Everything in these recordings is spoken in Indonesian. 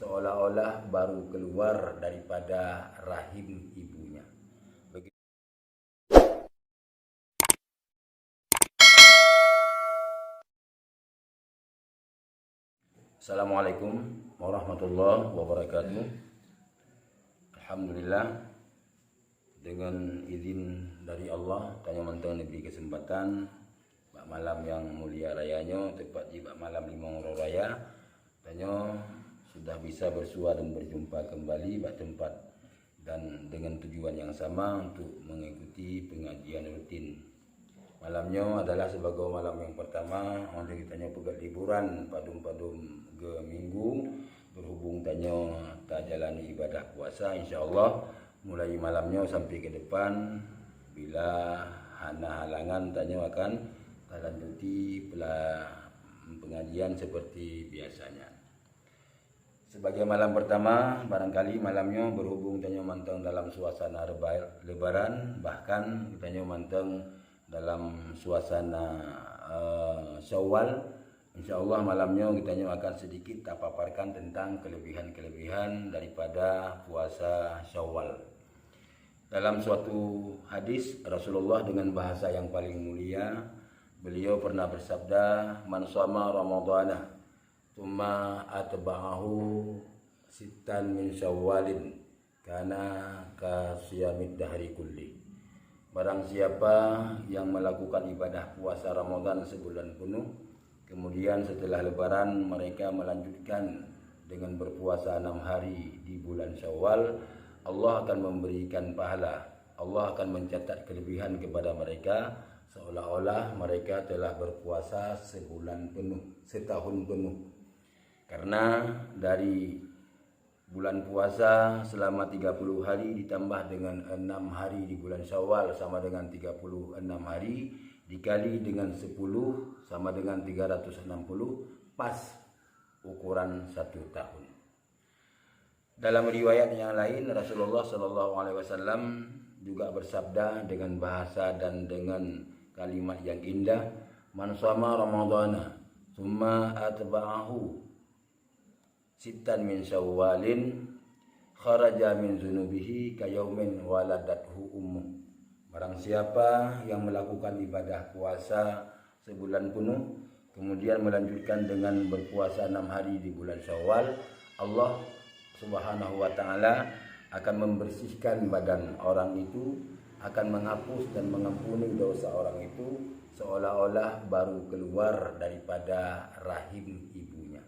seolah-olah baru keluar daripada rahim ibunya. Assalamualaikum warahmatullahi wabarakatuh. Alhamdulillah, dengan izin dari Allah tanya mantang diberi kesempatan bak malam yang mulia rayanya, tepat di bak malam 5 raya tanya sudah bisa bersua dan berjumpa kembali bak tempat dan dengan tujuan yang sama untuk mengikuti pengajian rutin. Malamnya adalah sebagai malam yang pertama orang kita pegat liburan padum-padum ke minggu, berhubung tanya tak jalani ibadah puasa, insyaallah mulai malamnya sampai ke depan bila hana halangan tanya akan lanjuti pengajian seperti biasanya. Sebagai malam pertama, barangkali malamnya berhubung tanya manteng dalam suasana lebaran, bahkan tanya manteng dalam suasana Syawal. Insyaallah malamnya kita akan sedikit paparkan tentang kelebihan-kelebihan daripada puasa Syawal. Dalam suatu hadis Rasulullah dengan bahasa yang paling mulia, beliau pernah bersabda, "Man shoma Ramadhana tsumma atba'ahu sittan min Syawalin kana ka siyamid dahri kulli." Barang siapa yang melakukan ibadah puasa Ramadan sebulan penuh, kemudian setelah lebaran mereka melanjutkan dengan berpuasa 6 hari di bulan Syawal, Allah akan memberikan pahala. Allah akan mencatat kelebihan kepada mereka seolah-olah mereka telah berpuasa sebulan penuh, setahun penuh. Karena dari bulan puasa selama 30 hari ditambah dengan 6 hari di bulan Syawal sama dengan 36 hari, dikali dengan 10 sama dengan 360, pas ukuran 1 tahun. Dalam riwayat yang lain Rasulullah SAW juga bersabda dengan bahasa dan dengan kalimat yang indah, "Man shoma Ramadhana tsumma atba'ahu sittan min Syawalin kharaja min dzunubihi kayaumin waladathu ummu." Barang siapa yang melakukan ibadah puasa sebulan penuh kemudian melanjutkan dengan berpuasa 6 hari di bulan Syawal, Allah Subhanahu wa taala akan membersihkan badan orang itu, akan menghapus dan mengampuni dosa orang itu seolah-olah baru keluar daripada rahim ibunya.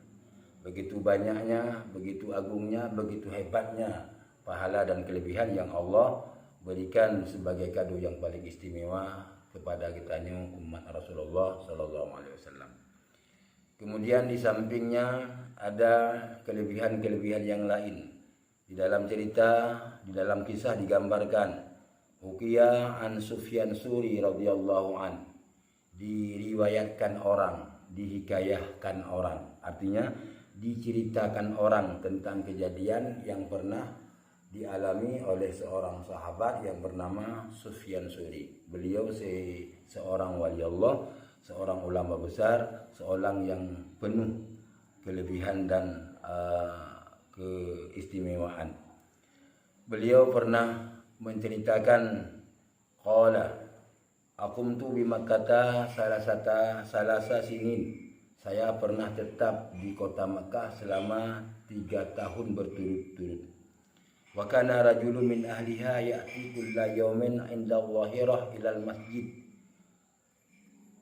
Begitu banyaknya, begitu agungnya, begitu hebatnya pahala dan kelebihan yang Allah berikan sebagai kado yang paling istimewa kepada kitanya umat Rasulullah SAW. Kemudian di sampingnya ada kelebihan-kelebihan yang lain. Di dalam cerita, di dalam kisah digambarkan Uqiyah an Sufyan Suri radhiyallahu an, diriwayatkan orang, dihikayahkan orang, artinya diceritakan orang tentang kejadian yang pernah dialami oleh seorang sahabat yang bernama Sufyan Suri. Beliau seorang wali Allah, seorang ulama besar, seorang yang penuh kelebihan dan keistimewaan. Beliau pernah menceritakan, qala aqumtu bi Makkah salasa sinin. Saya pernah tetap di kota Mekah selama 3 tahun berturut-turut. Wa kana rajulun min ahliha ya'ti kulla yawmin 'inda dhahirah ilal masjid.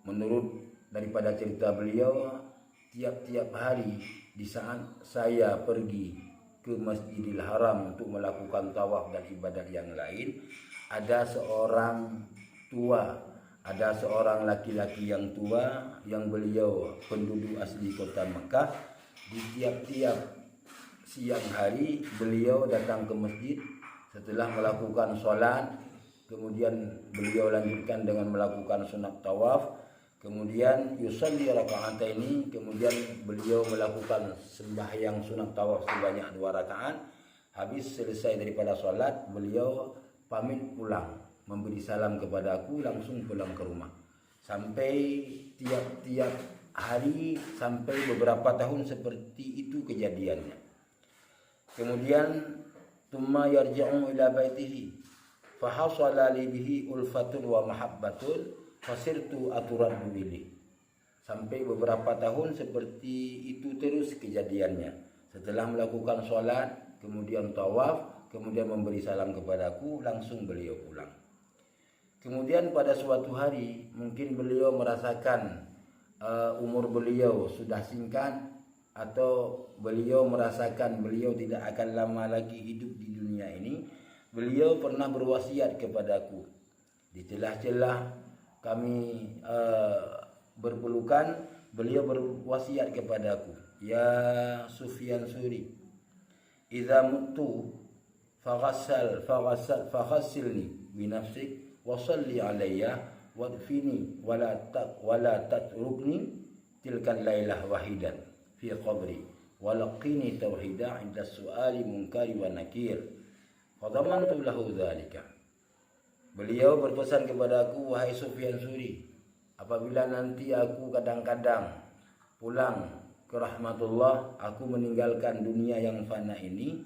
Menurut daripada cerita beliau, tiap-tiap hari di saat saya pergi ke Masjidil Haram untuk melakukan tawaf dan ibadat yang lain, ada seorang tua, ada seorang laki-laki yang tua yang beliau penduduk asli kota Mekah. Di tiap-tiap siang hari beliau datang ke masjid setelah melakukan sholat, kemudian beliau lanjutkan dengan melakukan sunat tawaf, kemudian yusalli raka'ataini, kemudian beliau melakukan sembahyang sunat tawaf sebanyak 2 rakaat. Habis selesai daripada sholat, beliau pamit pulang, memberi salam kepada aku, langsung pulang ke rumah. Sampai tiap-tiap hari, sampai beberapa tahun seperti itu kejadiannya. Kemudian thumma yarji'u ila baitihi fa hasala li bihi ulfatun wa mahabbatun fasirtu aturaddu bihi. Sampai beberapa tahun seperti itu terus kejadiannya. Setelah melakukan sholat, kemudian tawaf, kemudian memberi salam kepadaku, langsung beliau pulang. Kemudian pada suatu hari mungkin beliau merasakan umur beliau sudah singkat, atau beliau merasakan beliau tidak akan lama lagi hidup di dunia ini. Beliau pernah berwasiat kepadaku di celah-celah kami berpelukan. Beliau berwasiat kepadaku, ya Sufyan Suri, idza mutu faghassilni bi nafsik wa salli alayya wadfini wala tatrukni tilkal lailah wahidan fi qabri walaqini tauhida 'inda su'ali munkari wa nakir fadamantu lahu dzalika. Beliau berpesan kepadaku, wahai Sufyan Suri, apabila nanti aku kadang-kadang pulang ke rahmatullah, aku meninggalkan dunia yang fana ini,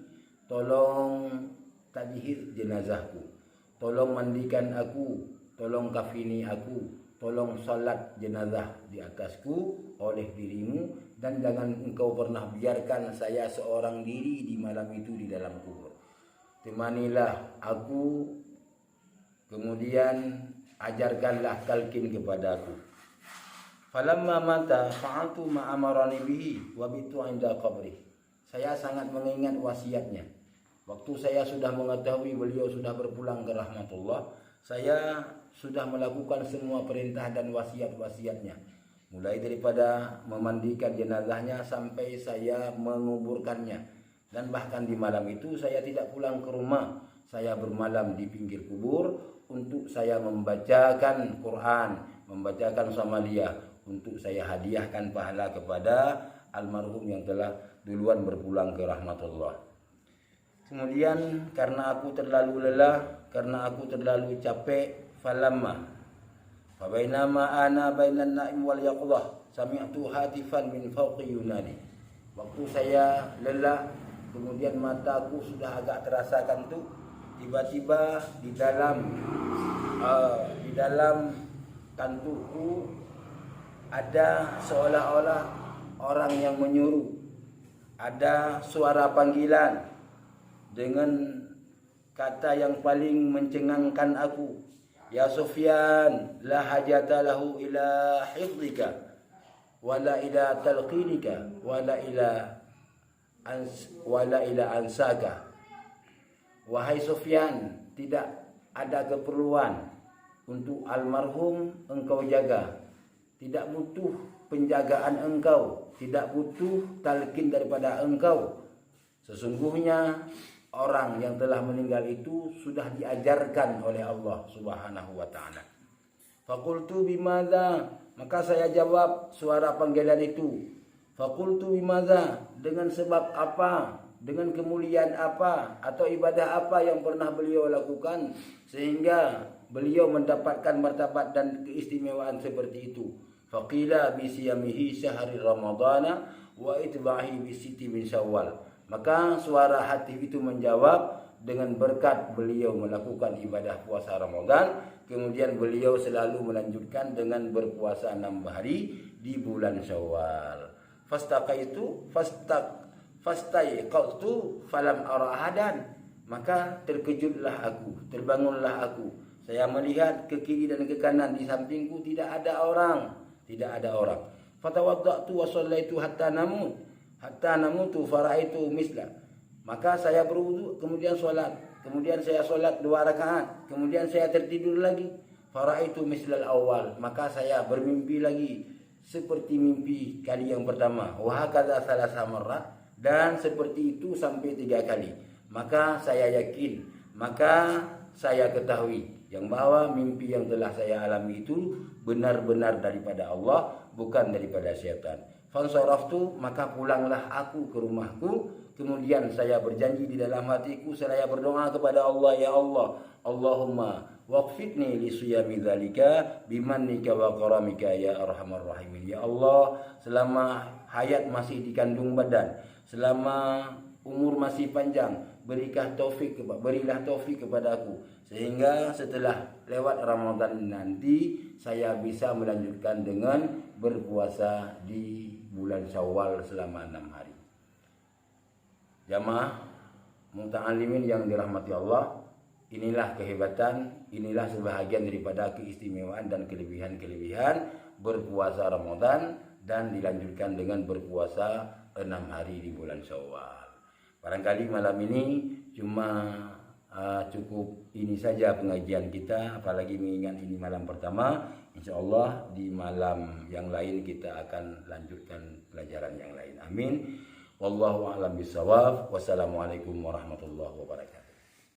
tolong tadhir jenazahku, tolong mandikan aku, tolong kafini aku, tolong salat jenazah di atasku oleh dirimu, dan jangan engkau pernah biarkan saya seorang diri di malam itu di dalam kubur. Temanilah aku, kemudian ajarkanlah talqin kepadaku. Falamma mata fa'altu ma amarani bihi wa bitu 'inda qabri. Saya sangat mengingat wasiatnya. Waktu saya sudah mengetahui beliau sudah berpulang ke rahmatullah, saya sudah melakukan semua perintah dan wasiat-wasiatnya. Mulai daripada memandikan jenazahnya sampai saya menguburkannya. Dan bahkan di malam itu saya tidak pulang ke rumah. Saya bermalam di pinggir kubur untuk saya membacakan Quran, membacakan samaliyah, untuk saya hadiahkan pahala kepada almarhum yang telah duluan berpulang ke rahmatullah. Kemudian karena aku terlalu lelah, karena aku terlalu capek, falamma fabainama ana bainan naim wal yaqdah sami'tu hatifan min fawqi yunadi. Waktu saya lelah, kemudian mataku sudah agak terasa kantuk, tiba-tiba di dalam kantukku ada seolah-olah orang yang menyuruh. Ada suara panggilan dengan kata yang paling mencengangkan aku. Ya Sufyan, la hajata lahu ila hifdika wala ila talqinika wala ila ansaka. Wahai Sufyan, tidak ada keperluan untuk almarhum engkau jaga. Tidak butuh penjagaan engkau, tidak butuh talqin daripada engkau. Sesungguhnya orang yang telah meninggal itu sudah diajarkan oleh Allah Subhanahu wa taala. Faqultu bimadza, maka saya jawab suara panggilan itu. Faqultu bimadza, dengan sebab apa, dengan kemuliaan apa atau ibadah apa yang pernah beliau lakukan sehingga beliau mendapatkan martabat dan keistimewaan seperti itu. Faqila bi siyamihi syahri ramadhana wa itbahi bi sitti min syawal. Maka suara hati itu menjawab, dengan berkat beliau melakukan ibadah puasa Ramadan, kemudian beliau selalu melanjutkan dengan berpuasa 6 hari di bulan Syawal. Fastaiqatu falam ara ahadan. Maka terkejutlah aku, terbangunlah aku. Saya melihat ke kiri dan ke kanan, di sampingku tidak ada orang. Fatawaddatu wa shallaitu hatta namutu faraitu misla. Maka saya berwudu, kemudian solat, kemudian saya solat 2 rakaat, kemudian saya tertidur lagi. Faraitu mislal awal, maka saya bermimpi lagi seperti mimpi kali yang pertama. Wa hakadza salasa marrat, dan seperti itu sampai 3 kali. Maka saya yakin, maka saya ketahui yang bahwa mimpi yang telah saya alami itu benar-benar daripada Allah, bukan daripada syaitan. Fansaraftu, maka pulanglah aku ke rumahku. Kemudian saya berjanji di dalam hatiku, saya berdoa kepada Allah, ya Allah, Allahumma waqfitni li siyami dzalika bimannika wa karamika ya arhamar rahimin. Ya Allah, selama hayat masih dikandung badan, selama umur masih panjang, berilah taufik kepada aku, sehingga setelah lewat Ramadan nanti saya bisa melanjutkan dengan berpuasa di bulan Syawal selama 6 hari. Jamaah muta'allimin yang dirahmati Allah, inilah kehebatan, inilah sebahagian daripada keistimewaan dan kelebihan-kelebihan berpuasa Ramadan dan dilanjutkan dengan berpuasa 6 hari di bulan Syawal. Barangkali malam ini cuma cukup ini saja pengajian kita, apalagi mengingat ini malam pertama. Insya Allah di malam yang lain kita akan lanjutkan pelajaran yang lain. Amin. Wallahu a'lam bishawab. Wassalamualaikum warahmatullahi wabarakatuh.